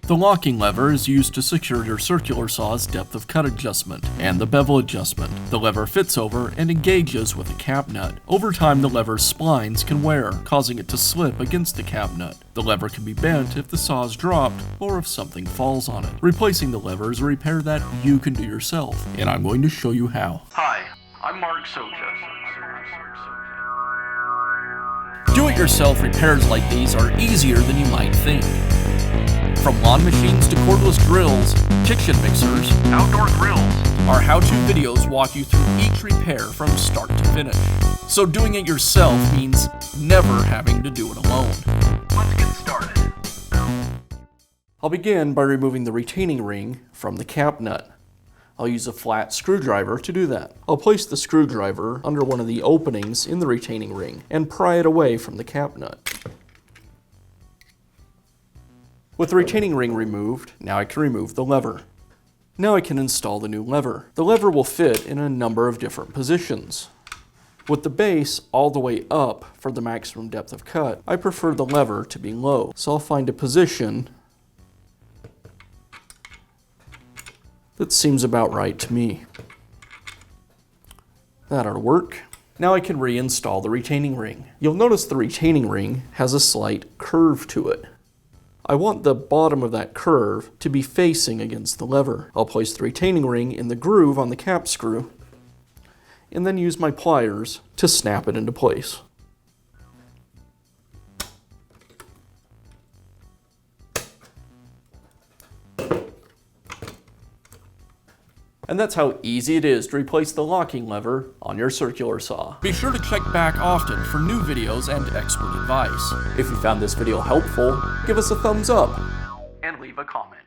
The locking lever is used to secure your circular saw's depth of cut adjustment and the bevel adjustment. The lever fits over and engages with a cap nut. Over time, the lever's splines can wear, causing it to slip against the cap nut. The lever can be bent if the saw is dropped or if something falls on it. Replacing the lever is a repair that you can do yourself, and I'm going to show you how. Hi, I'm Mark Socha. Do-it-yourself repairs like these are easier than you might think. From lawn machines to cordless drills, kitchen mixers, Outdoor grills. our how-to videos walk you through each repair from start to finish. So doing it yourself means never having to do it alone. Let's get started. I'll begin by removing the retaining ring from the cap nut. I'll use a flat screwdriver to do that. I'll place the screwdriver under one of the openings in the retaining ring and pry it away from the cap nut. With the retaining ring removed, now I can remove the lever. Now I can install the new lever. The lever will fit in a number of different positions. With the base all the way up for the maximum depth of cut, I prefer the lever to be low. So I'll find a position that seems about right to me. That ought to work. Now I can reinstall the retaining ring. You'll notice the retaining ring has a slight curve to it. I want the bottom of that curve to be facing against the lever. I'll place the retaining ring in the groove on the cap screw and then use my pliers to snap it into place. And that's how easy it is to replace the locking lever on your circular saw. Be sure to check back often for new videos and expert advice. If you found this video helpful, give us a thumbs up And leave a comment.